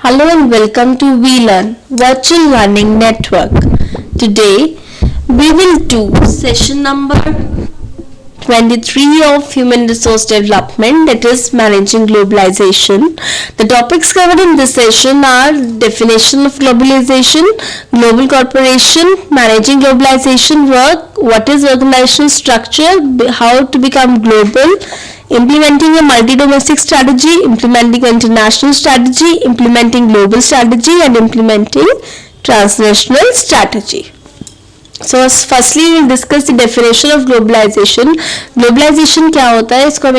Hello and welcome to VLearn Virtual Learning Network. Today we will do session number 23 of Human Resource Development, that is Managing Globalization. The topics covered in this session are definition of globalization, global corporation, managing globalization work, what is organizational structure, how to become global, implementing a multi-domestic strategy, implementing an international strategy, implementing global strategy, and implementing transnational strategy. So firstly we will discuss the definition of globalization. Globalization क्या होता है, इसको हम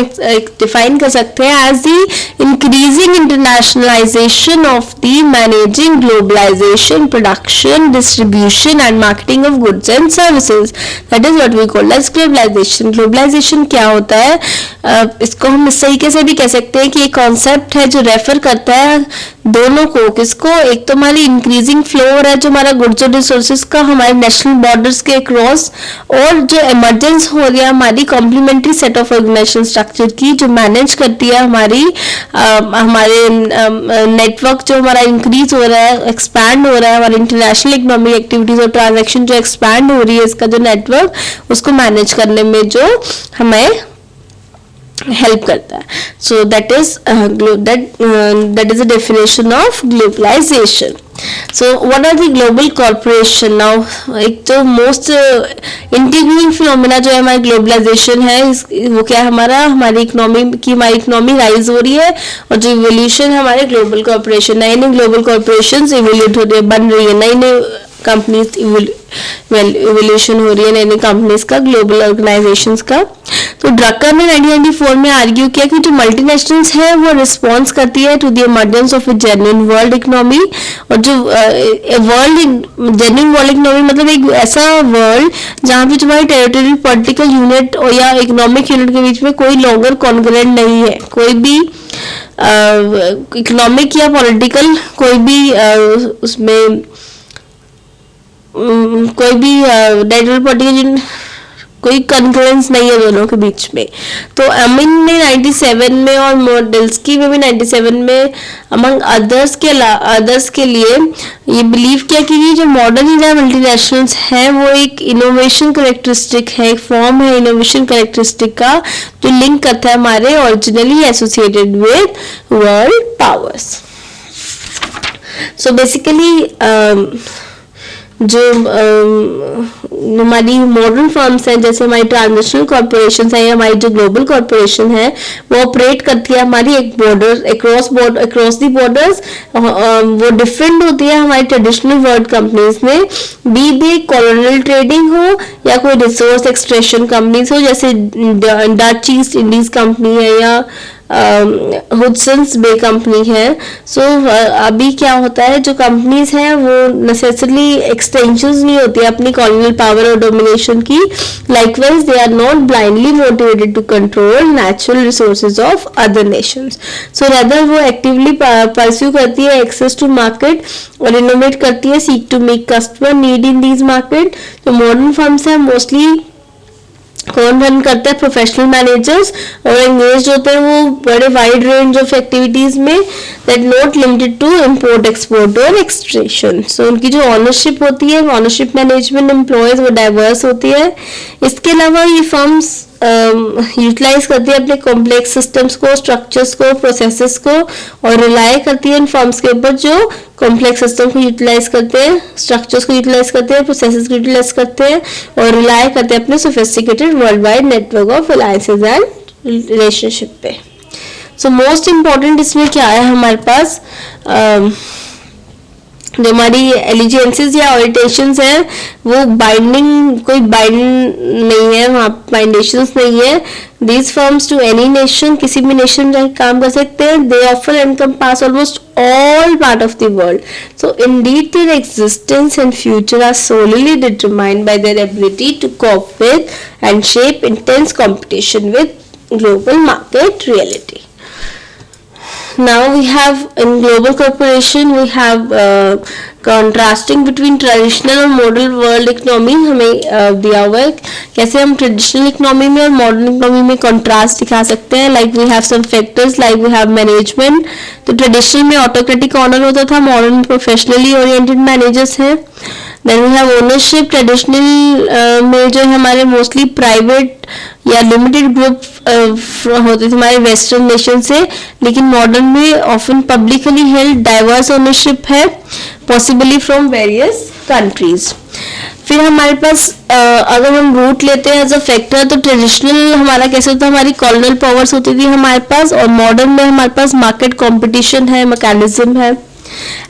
define कर सकते हैं as the increasing internationalization of the managing globalization, production, distribution and marketing of goods and services. That is what we call as globalization. Globalization क्या होता है, इसको हम इस तरीके से भी कह सकते हैं कि एक कॉन्सेप्ट है जो रेफर करता है दोनों को, किसको, एक तो हमारी इंक्रीजिंग फ्लो हो रहा है जो हमारा गुड्स और रिसोर्सेज का हमारे नेशनल बॉर्डर्स के अक्रॉस, और जो इमरजेंस हो रही है हमारी complementary set of organization structure की जो मैनेज करती है हमारे नेटवर्क जो हमारा इंक्रीज हो रहा है, एक्सपैंड हो रहा है, हमारी इंटरनेशनल इकोनॉमिक एक्टिविटीज और ट्रांजैक्शन जो एक्सपैंड हो रही है, इसका जो नेटवर्क उसको मैनेज करने में जो हमें हेल्प करता है. So that is that is a definition of globalization. So what are the global corporation? Now एक जो मोस्ट इंटीग्रेटिंग फिनोमेना जो है हमारी ग्लोबलाइजेशन है, वो क्या है, हमारी इकोनॉमी राइज हो रही है, और जो इवोल्यूशन है हमारे ग्लोबल कॉर्पोरेशन, नई नई ग्लोबल कॉर्पोरेशन इवोल्यूट हो रही है, बन रही है, नई नई कंपनीज इवोल्यूशन हो रही है, नई नई कंपनीज का, ग्लोबल ऑर्गेनाइजेशंस का. तो ड्रकर ने 1994 में आर्ग्यू किया कि जो मल्टीनेशनल्स है वो रिस्पॉन्स करती है to the emergence of a genuine world economy, और जो जेन्युइन वर्ल्ड इकोनॉमी मतलब एक ऐसा वर्ल्ड जहाँ पे तुम्हारी टेरिटोरियल पॉलिटिकल यूनिट और या इकोनॉमिक यूनिट के बीच में कोई लॉन्गर कॉन्करेंट नहीं है, कोई भी इकोनॉमिक या पॉलिटिकल कोई भी उसमें कोई भी टेरिटोरियल पॉलिटिकल कोई कंकरेंस नहीं है दोनों के बीच में. तो अमीन ने 97 में और मोडेल्सकी में भी 97 में अमंग अदर्स के लिए ये बिलीव किया कि ये जो मॉडर्न इंडिया मल्टीनेशनल्स है वो एक इनोवेशन करेक्टरिस्टिक है, एक फॉर्म है इनोवेशन करेक्टरिस्टिक का जो लिंक करता है हमारे originally associated with world powers. So basically जो हमारी मॉडर्न फर्म्स हैं, जैसे हमारी ट्रांसनेशनल कॉर्पोरेशन है या हमारी जो ग्लोबल कॉर्पोरेशन है, वो ऑपरेट करती है हमारी एक बॉर्डर अक्रॉस दी बॉर्डर्स. वो डिफरेंट होती है हमारी ट्रेडिशनल वर्ल्ड कंपनीज में, बी दे कॉलोनियल ट्रेडिंग हो या कोई रिसोर्स एक्सट्रैक्शन कंपनीज हो, जैसे डच ईस्ट इंडीज कंपनी है या हुडसन्स बे कंपनी है. सो अभी क्या होता है, जो कंपनीज हैं वो नेसेसरली एक्सटेंशंस नहीं होती है अपनी कॉलोनियल पावर और डोमिनेशन की. Likewise they are not blindly motivated to control natural resources of other nations. So rather वो एक्टिवली परस्यू करती है एक्सेस टू मार्केट और इनोवेट करती है, seek to make customer need in these market. जो modern firms हैं mostly कौन run करता है, प्रोफेशनल मैनेजर्स, और एंगेज होते हैं वो बड़े वाइड रेंज ऑफ एक्टिविटीज में that not limited to import export और एक्सट्रैक्शन. सो उनकी जो ऑनरशिप होती है, ऑनरशिप मैनेजमेंट एम्प्लॉयज वो डाइवर्स होती है. इसके अलावा ये फर्म्स यूटिलाइज करती है अपने कॉम्प्लेक्स सिस्टम्स को, स्ट्रक्चर्स को, प्रोसेसेस को, और रिलाई करती है इन फर्म्स के ऊपर जो कॉम्प्लेक्स सिस्टम को यूटिलाइज करते हैं, स्ट्रक्चर्स को यूटिलाइज करते हैं, प्रोसेसेस को यूटिलाइज करते हैं, और रिलाई करते हैं अपने sophisticated world wide network of alliances and relationship पे. सो मोस्ट इम्पॉर्टेंट इसमें क्या है हमारे पास, जो हमारी एलिजेंसेस या ऑरिटेशंस है वो बाइंडिंग, कोई बाइंड नहीं है, वहाँ बाइंडेशंस नहीं है. These firms to any nation, किसी भी नेशन में काम कर सकते हैं. They offer encompass almost all part of the world. So indeed their existence and future are solely determined by their ability to cope with and shape intense competition with global market reality. Now we have in global corporation we have contrasting between traditional और modern world economy हमें दिया हुआ है, कैसे हम traditional economy में और modern economy में कंट्रास्ट दिखा सकते हैं. Like we have some factors, like we have management. तो ट्रेडिशनल में ऑटोक्रेटिक ऑनर होता था, मॉडर्न प्रोफेशनली ओरिएंटेड मैनेजर्स हैं. Then we have ownership. Traditional में जो है हमारे मोस्टली प्राइवेट या लिमिटेड ग्रुप होते थे हमारे वेस्टर्न नेशन से, लेकिन मॉडर्न में often publicly held diverse ownership है, पॉसिबली फ्रॉम वेरियस कंट्रीज. फिर हमारे पास अगर हम रूट लेते हैं एज अ फैक्टर, तो ट्रेडिशनल हमारा कैसे होता है, हमारी कॉलोनियल पावर्स होती थी हमारे पास, और मॉडर्न में हमारे पास मार्केट कंपटीशन है, मैकेनिज्म है.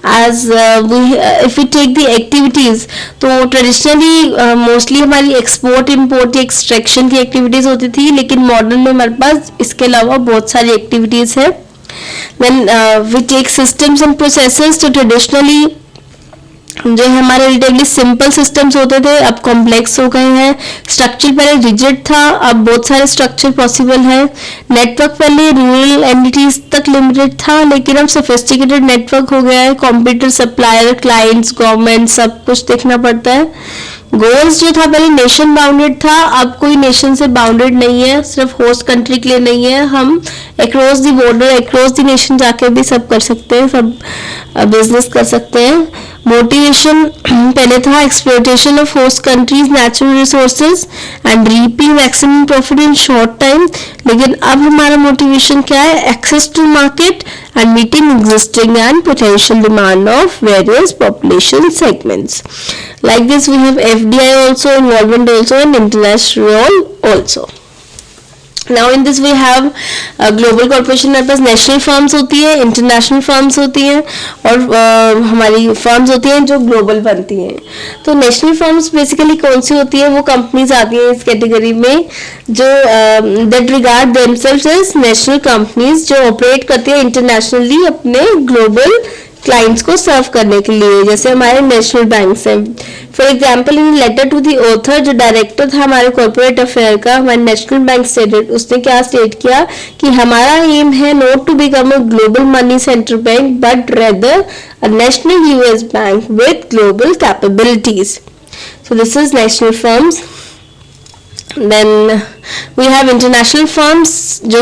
as if we take the activities, तो ट्रेडिशनली मोस्टली हमारी एक्सपोर्ट इंपोर्ट या एक्सट्रैक्शन की एक्टिविटीज होती थी, लेकिन मॉडर्न में हमारे पास इसके अलावा बहुत सारी एक्टिविटीज है. When we take systems and processes, तो ट्रेडिशनली जो है हमारे रिलेटिवली सिंपल सिस्टम्स होते थे, अब कॉम्प्लेक्स हो गए हैं. स्ट्रक्चर पहले रिजिड था, अब बहुत सारे स्ट्रक्चर पॉसिबल है. नेटवर्क पहले रूरल एंटिटीज तक लिमिटेड था, लेकिन अब सोफिस्टिकेटेड नेटवर्क हो गया है. कंप्यूटर, सप्लायर, क्लाइंट्स, गवर्नमेंट, सब कुछ देखना पड़ता है. गोल्स जो था पहले नेशन बाउंडेड था, अब कोई नेशन से बाउंडेड नहीं है, सिर्फ होस्ट कंट्री के लिए नहीं है, हम across the border, across the nation जाके भी सब कर सकते हैं, सब बिजनेस कर सकते हैं. मोटिवेशन पहले था exploitation of host countries natural resources and reaping maximum profit in short time, लेकिन अब हमारा मोटिवेशन क्या है, access to market and meeting existing and potential demand of various population segments. Like this we have FDI also, involvement also, and international also. Now in this we have global corporation. हमारे पास national firms होती है, international firms होती हैं, और हमारी firms होती हैं जो ग्लोबल बनती हैं. तो नेशनल फर्म्स बेसिकली कौन सी होती है, वो कंपनीज आती हैं इस कैटेगरी में जो that regard themselves as national companies, जो ऑपरेट करती है इंटरनेशनली अपने ग्लोबल क्लाइंट्स को सर्व करने के लिए, जैसे हमारे नेशनल बैंक्स हैं. For example in letter to the author, जो डायरेक्टर था हमारे कॉर्पोरेट अफेयर का, हमारे नेशनल बैंक स्टेटेड, उसने क्या स्टेट किया कि हमारा एम है not to become a global money center bank but rather a national US bank with global capabilities. So this is national firms. Then we have international firms, जो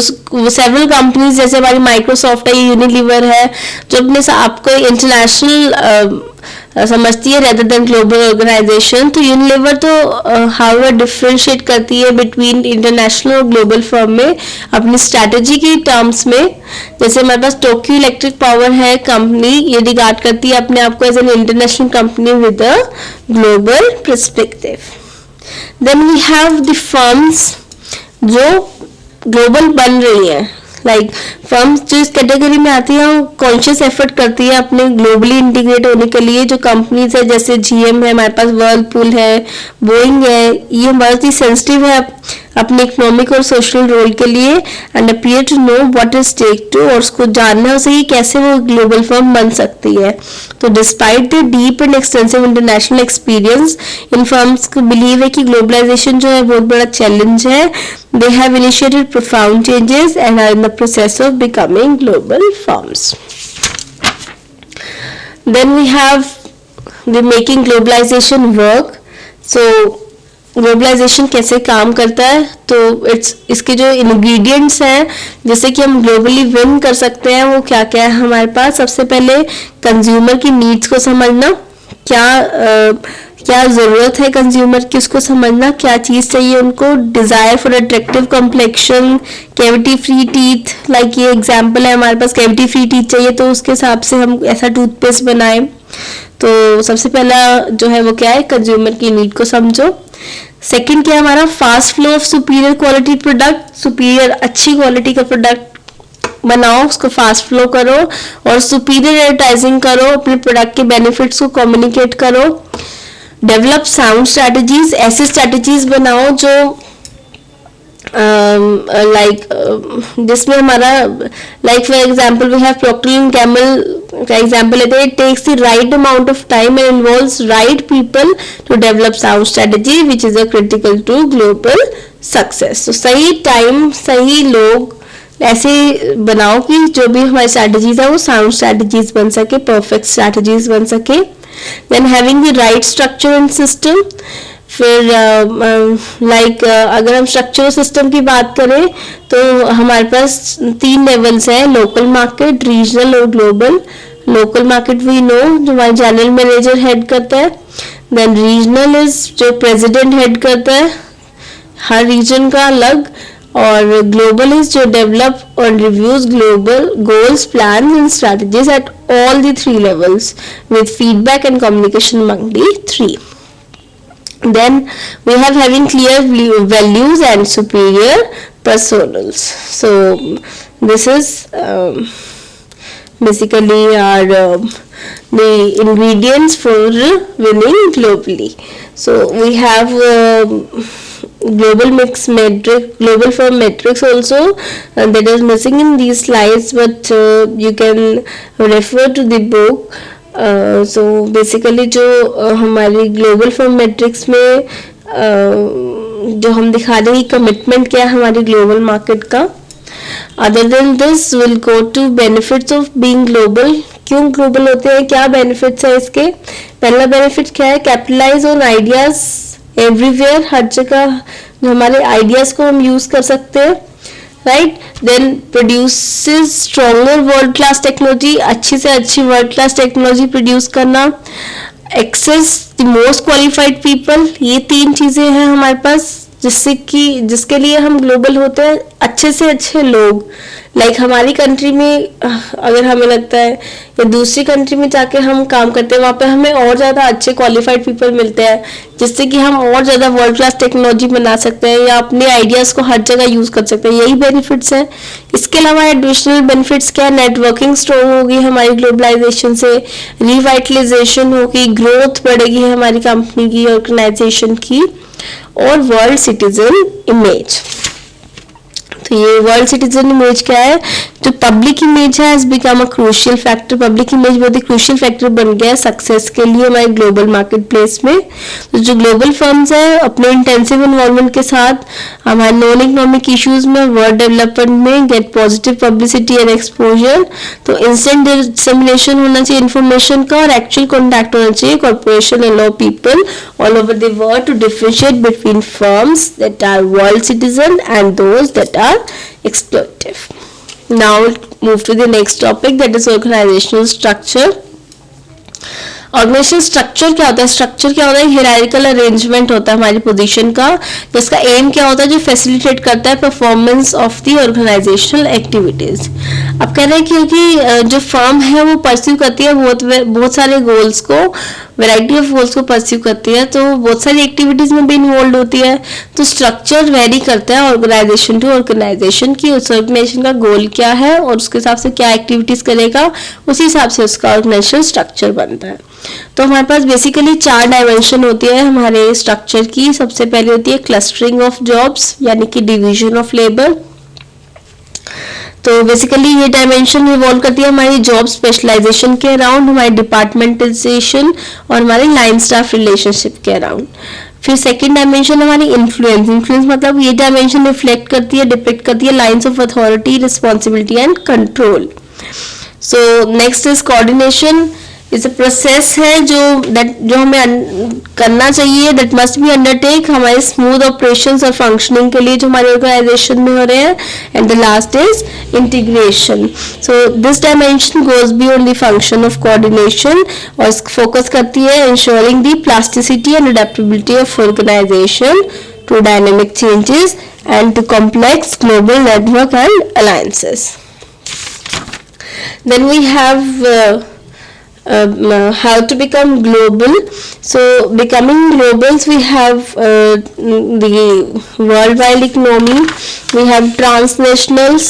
several companies जैसे हमारी Microsoft है, Unilever है, जो अपने आप को international समझती है रेदर देन ग्लोबल ऑर्गेनाइजेशन. तो यूनिलीवर तो हाउएवर डिफरेंशिएट करती है बिटवीन इंटरनेशनल और ग्लोबल फर्म में अपनी स्ट्रैटेजी की टर्म्स में. जैसे हमारे पास टोक्यो इलेक्ट्रिक पावर है कंपनी, ये रिगार्ड करती है अपने आप को as an international company with a global perspective. Then we have the firms जो ग्लोबल बन रही है. लाइक फर्म्स जो इस कैटेगरी में आती है वो कॉन्शियस एफर्ट करती है अपने ग्लोबली इंटीग्रेट होने के लिए. जो कंपनीज है जैसे GM है, हमारे पास वर्लपूल है, बोइंग है, ये बहुत ही सेंसिटिव है अपने इकोनॉमिक और सोशल रोल के लिए, and appear to know what is take to, और उसको जानना उसे कि कैसे वो ग्लोबल फर्म बन सकती है. तो despite the deep and extensive international experience, इन फर्म्स को बिलीव है कि ग्लोबलाइजेशन जो है बहुत बड़ा चैलेंज है. They have initiated profound changes and are in the process of becoming global firms. Then we have the making globalization work. So globalization कैसे काम करता है, तो इसके जो इंग्रेडिएंट्स हैं जैसे कि हम ग्लोबली विन कर सकते हैं, वो क्या क्या है हमारे पास. सबसे पहले कंज्यूमर की नीड्स को समझना, क्या ज़रूरत है कंज्यूमर की, उसको समझना, क्या चीज़ चाहिए उनको. Desire for attractive complexion, cavity free teeth, like ये एग्जांपल है हमारे पास, कैविटी फ्री टीथ चाहिए तो उसके हिसाब से हम ऐसा टूथपेस्ट बनाएं. तो सबसे पहला जो है वो क्या है, कंज्यूमर की नीड को समझो. सेकंड क्या हमारा, fast flow of superior quality product, superior अच्छी क्वालिटी का प्रोडक्ट बनाओ, उसको फास्ट फ्लो करो और सुपीरियर एडवर्टाइजिंग करो, अपने प्रोडक्ट के बेनिफिट्स को कम्युनिकेट करो. डेवलप साउंड स्ट्रैटेजीज, ऐसी स्ट्रैटेजीज बनाओ जो जिसमें हमारा like for example we have Procter and Gamble का एग्जांपल लेते हैं. It takes the right amount of time and involves right people to develop sound strategy which is a critical to global success. तो सही time, सही लोग, ऐसे बनाओ कि जो भी हमारी स्ट्रैटेजीज है वो साउंड स्ट्रैटेजीज बन सके, परफेक्ट स्ट्रैटेजीज बन सके। Then having the right structure and system. फिर अगर हम स्ट्रक्चर सिस्टम की बात करें तो हमारे पास 3 लेवल्स हैं, लोकल मार्केट, रीजनल और global. Local market we know जो हमारे जनरल मैनेजर हेड करता है। देन रीजनल इज जो प्रेसिडेंट हेड करता है हर रीजन का अलग, और ग्लोबल इज जो डेवलप और reviews global goals, plans and strategies at all the 3 levels with feedback and communication among the 3. Then we have having clear values and superior personals. So this is basically our the ingredients for winning globally. So we have global mix matrix, global firm matrix also that is missing in these slides, but you can refer to the book. So basically जो हमारी global firm matrix में जो हम दिखा रहे हैं commitment क्या है हमारी ग्लोबल मार्केट का। Other than this will go to benefits of being global. क्यों ग्लोबल होते हैं, क्या बेनिफिट्स है इसके। पहला बेनिफिट क्या है, कैपिटलाइज ऑन आइडियाज एवरीवेयर, हर जगह जो हमारे आइडियाज को हम यूज कर सकते हैं, right. Then produces stronger world class technology, अच्छी से अच्छी वर्ल्ड क्लास टेक्नोलॉजी प्रोड्यूस करना। Access the most qualified people, ये 3 चीजें हैं हमारे पास जिसके लिए हम ग्लोबल होते हैं। अच्छे से अच्छे लोग, लाइक हमारी कंट्री में अगर हमें लगता है या दूसरी कंट्री में जाके हम काम करते हैं वहाँ पे हमें और ज़्यादा अच्छे क्वालिफाइड पीपल मिलते हैं, जिससे कि हम और ज़्यादा वर्ल्ड क्लास टेक्नोलॉजी बना सकते हैं या अपने आइडियाज़ को हर जगह यूज़ कर सकते हैं। यही बेनिफिट्स हैं। इसके अलावा एडिशनल बेनिफिट्स क्या, नेटवर्किंग स्ट्रॉन्ग होगी हमारी ग्लोबलाइजेशन से, रिवाइटलाइजेशन होगी, ग्रोथ बढ़ेगी हमारी कंपनी की, ऑर्गेनाइजेशन की, और वर्ल्ड सिटीजन इमेज। तो ये वर्ल्ड सिटीजन इमेज क्या है, जो पब्लिक इमेज है, become a crucial factor. Public image बहुत ही क्रूशियल फैक्टर बन गया है सक्सेस के लिए हमारे ग्लोबल मार्केट प्लेस में। तो जो ग्लोबल फर्म्स है अपने इंटेंसिव इन्वॉल्वमेंट के साथ हमारे नॉन इकोनॉमिक इश्यूज में, वर्ल्ड डेवलपमेंट में get positive publicity and exposure. तो इंस्टेंट डिसेमिनेशन होना चाहिए इन्फॉर्मेशन का, और एक्चुअल कॉन्टैक्ट होना चाहिए corporation and law people all over the world to differentiate between firms that are world citizen and those that are exploitative. Now move to the next topic, that is organizational structure. Organization structure क्या होता है, structure क्या होता है, hierarchical arrangement होता है हमारी position का, जिसका एम क्या होता है, जो फैसिलिटेट करता है performance of the organizational activities. अब कह रहे हैं क्योंकि जो फर्म है वो परस्यू करती है बहुत सारे गोल्स को, वैरायटी ऑफ गोल्स को परस्यू करती है, तो बहुत सारी एक्टिविटीज में भी इन्वॉल्व होती है। तो स्ट्रक्चर वेरी करता है ऑर्गेनाइजेशन टू ऑर्गेनाइजेशन की, उस ऑर्गेनाइजेशन का गोल क्या है और उसके हिसाब से क्या एक्टिविटीज करेगा, उसी हिसाब से उसका ऑर्गेनाइजेशनल स्ट्रक्चर बनता है। तो हमारे पास बेसिकली 4 डायमेंशन होती है हमारे स्ट्रक्चर की। सबसे पहले होती है क्लस्टरिंग ऑफ जॉब्स, यानी कि डिवीजन ऑफ लेबर। तो बेसिकली ये डायमेंशन रिवॉल्व करती है हमारी जॉब स्पेशलाइजेशन के अराउंड, हमारी डिपार्टमेंटलाइजेशन और हमारे लाइन स्टाफ रिलेशनशिप के अराउंड। फिर सेकंड डायमेंशन हमारी इन्फ्लुएंस। इन्फ्लुएंस मतलब ये डायमेंशन रिफ्लेक्ट करती है, डिपिक्ट करती है lines of authority, responsibility and control. So next is coordination. इस प्रोसेस है जो हमें करना चाहिए, दैट मस्ट बी अंडरटेक हमारे स्मूथ ऑपरेशंस और फंक्शनिंग के लिए जो हमारे ऑर्गेनाइजेशन में हो रहे हैं। And the last is integration. So this dimension goes beyond the function of coordination और फोकस करती है ensuring the plasticity and adaptability of organization to dynamic changes and to complex global network and alliances. Then we have how to become global. So becoming globals, we have the worldwide economy, we have transnationals,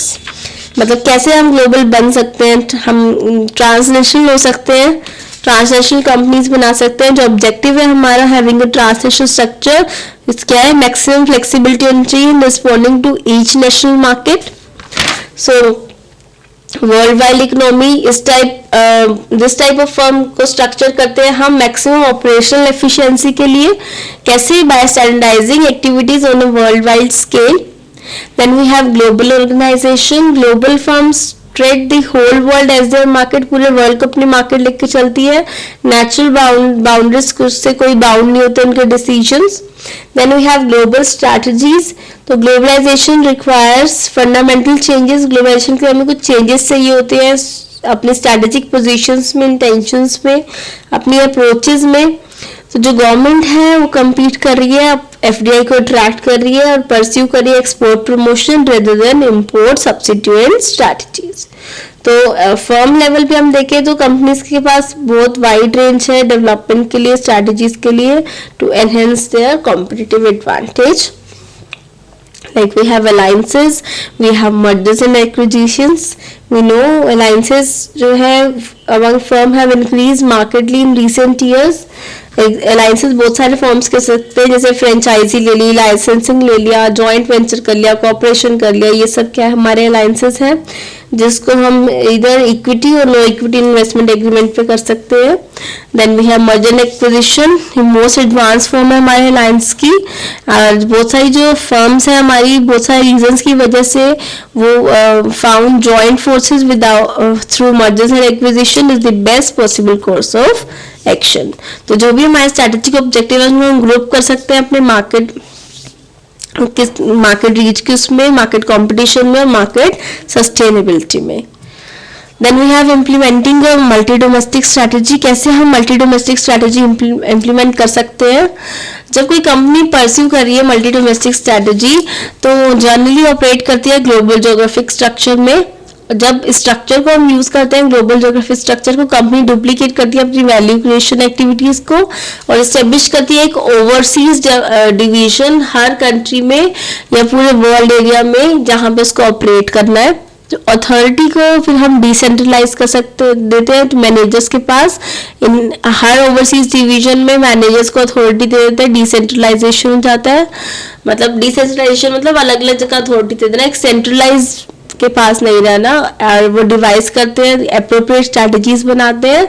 मतलब कैसे हम global बन सकते हैं, हम transnational हो सकते हैं, ट्रांसनेशनल कंपनीज बना सकते हैं। जो ऑब्जेक्टिव है हमारा हैविंग अ ट्रांसनेशनल स्ट्रक्चर, इस क्या है, मैक्सिमम फ्लेक्सिबिलिटी होनी चाहिए in responding to each national market. So world wide economy this type of firm को स्ट्रक्चर करते हैं हम मैक्सिमम ऑपरेशनल एफिशिएंसी के लिए। कैसे, by standardizing activities on a world wide scale, Then we have global organization. Global firms trade the whole world as their market, पूरे world को अपनी मार्केट लेके चलती है. नेचुरल बाउंड्रीज से कोई बाउंड नहीं होते उनके decisions. Then we have global strategies. तो globalization requires fundamental changes. Globalization के हमें कुछ चेंजेस चाहिए होते हैं अपने स्ट्रैटेजिक पोजीशंस में, इंटेंशंस में, अपनी अप्रोचेस में. तो जो गवर्नमेंट है वो कम्पीट कर रही है, एफडीआई को अट्रैक्ट कर रही है और परस्यू कर रही है export promotion rather than import substituent strategies. तो फर्म लेवल पे हम देखें तो कंपनीज के पास बहुत वाइड रेंज है डेवलपमेंट के लिए, स्ट्रैटेजीज के लिए, to enhance their competitive advantage. Like we have alliances, we have mergers and acquisitions. We know alliances जो है among firm have increased markedly in recent years. Alliances बहुत सारे फॉर्म्स कर सकते हैं, जैसे फ्रेंचाइजी ले ली, लाइसेंसिंग ले लिया, जॉइंट वेंचर कर लिया, कॉर्पोरेशन कर लिया. ये सब क्या है हमारे अलाइंसेस हैं जिसको हम इधर इक्विटी और नो इक्विटी इन्वेस्टमेंट एग्रीमेंट पे कर सकते हैं. Then we have merger and acquisition. Most advanced form है हमारे अलायंस की. बहुत सारी जो फर्म्स हैं हमारी, बहुत सारे रीजंस की वजह से वो found joint forces without through mergers and acquisition is the best possible course of action. तो जो भी हमारे स्ट्रैटेजिक ऑब्जेक्टिव है उनको हम ग्रुप कर सकते हैं अपने मार्केट रीच के उसमें, मार्केट कंपटीशन में और मार्केट सस्टेनेबिलिटी में. Then we have implementing a multi domestic strategy. कैसे हम मल्टी डोमेस्टिक स्ट्रैटेजी इम्प्लीमेंट कर सकते हैं? जब कोई कंपनी परस्यू कर रही है मल्टी डोमेस्टिक स्ट्रैटेजी तो जनरली ऑपरेट करती है ग्लोबल ज्योग्राफिक स्ट्रक्चर में. जब स्ट्रक्चर को हम यूज करते हैं ग्लोबल ज्योग्राफिक स्ट्रक्चर को, कंपनी डुप्लीकेट करती है अपनी वैल्यू क्रिएशन एक्टिविटीज को और एस्टेब्लिश करती है एक ओवरसीज डिवीजन हर कंट्री में या पूरे वर्ल्ड एरिया में जहां पे उसको ऑपरेट करना है. तो अथॉरिटी को फिर हम डिसेंट्रलाइज कर सकते देते हैं मैनेजर्स के पास. इन हर ओवरसीज डिवीजन में मैनेजर्स को अथॉरिटी दे देते हैं. डिसेंट्रलाइजेशन हो जाता है. मतलब डिसेंट्रलाइजेशन मतलब अलग अलग जगह अथॉरिटी दे देना, एक सेंट्रलाइज के पास नहीं रहना. और वो डिवाइस करते हैं, एप्रोप्रिएट स्ट्रैटेजीज बनाते हैं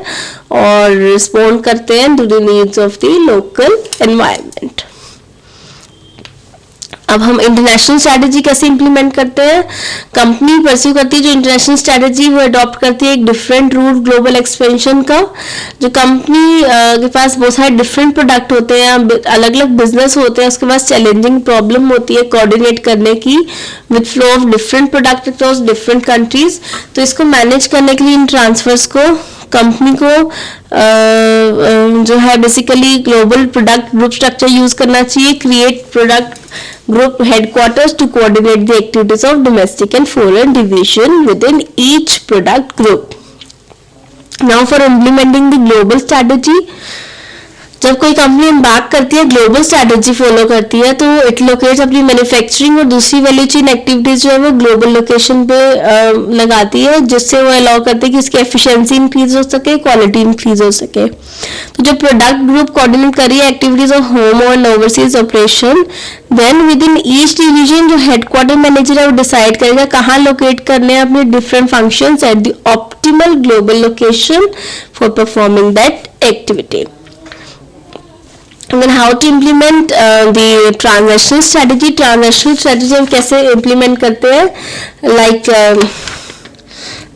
और रिस्पॉन्ड करते हैं to the needs of the local environment. अब हम इंटरनेशनल स्ट्रैटेजी कैसे इंप्लीमेंट करते हैं? कंपनी परस्यू करती है जो इंटरनेशनल स्ट्रैटेजी वो अडॉप्ट करती है एक डिफरेंट रूट ग्लोबल एक्सपेंशन का. जो कंपनी के पास बहुत सारे डिफरेंट प्रोडक्ट होते हैं, अलग अलग बिजनेस होते हैं, उसके पास चैलेंजिंग प्रॉब्लम होती है कोऑर्डिनेट करने की with flow of different product across different countries. तो इसको मैनेज करने के लिए इन ट्रांसफर्स को कंपनी को जो है basically global product group structure use करना चाहिए. Create product group headquarters to coordinate the activities of domestic and foreign division within each product group. Now for implementing the global strategy, जब कोई company embark करती है global strategy follow करती है तो it locates अपनी मैन्युफैक्चरिंग और दूसरी वैल्यू चेन एक्टिविटीज जो है वो ग्लोबल लोकेशन पे लगाती है, जिससे वो अलाउ करते हैं कि इसकी एफिशिएंसी इंक्रीज हो सके, क्वालिटी इंक्रीज हो सके. तो जो प्रोडक्ट ग्रुप कोऑर्डिनेट कर रही है एक्टिविटीज ऑफ होम और overseas operation, then within each division जो हेडक्वार्टर मैनेजर है वो डिसाइड करेगा कहाँ लोकेट करने हैं अपने different functions at the optimal global location for performing that activity. then how to implement the transactional strategy हम कैसे implement करते हैं? like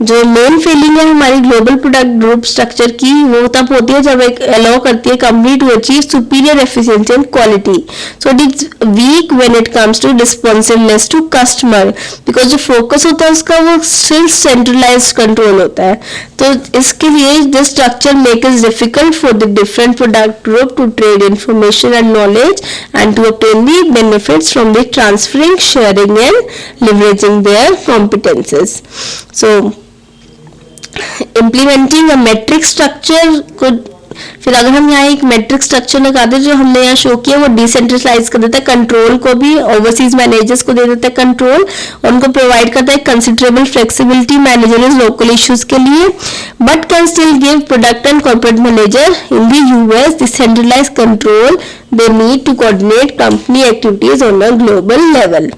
जो मेन फीलिंग है हमारी ग्लोबल प्रोडक्ट ग्रुप स्ट्रक्चर की वो तब होती है जब एक अलाउ करती है company to achieve superior efficiency and quality. So it is weak when it comes to responsiveness to customer, because जो फोकस होता है उसका वो सिर्फ सेंट्रलाइज्ड कंट्रोल होता है. तो इसके लिए this structure make it difficult for the different product group to trade information and knowledge and to obtain the benefits from the transferring, sharing and leveraging their competences. So implementing a matrix structure को फिर अगर हम यहाँ एक matric structure लगाते हैं जो हमने यहाँ शो किया वो डिसेंट्रलाइज कर देता है. कंट्रोल को भी ओवरसीज मैनेजर्स को दे देता है कंट्रोल और उनको प्रोवाइड करता है considerable flexibility managers local issues के लिए, but can still give product and corporate manager in the US decentralize control they need to coordinate company activities on a global level.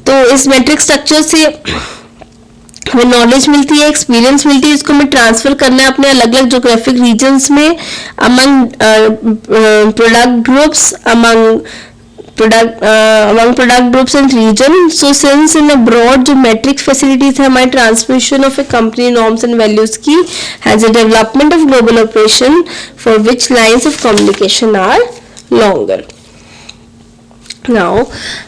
तो इस मैट्रिक स्ट्रक्चर से हमें knowledge मिलती है, experience मिलती है, इसको हमें ट्रांसफर करना है अपने अलग अलग जोग्राफिक रीजन्स में, among product groups, among among product groups and region. So since in a broad जो metric facilities है हमारी transmission of a company norms and values की, has a development of global operation for which lines of communication are longer. Now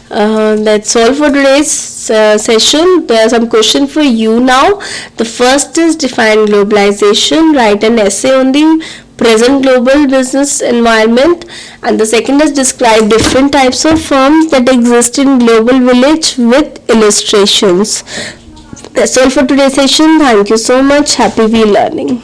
that's all for today's session. There are some questions for you now. The first is define globalization. Write an essay on the present global business environment, and the second is describe different types of firms that exist in global village with illustrations. That's all for today's session. Thank you so much. Happy we learning.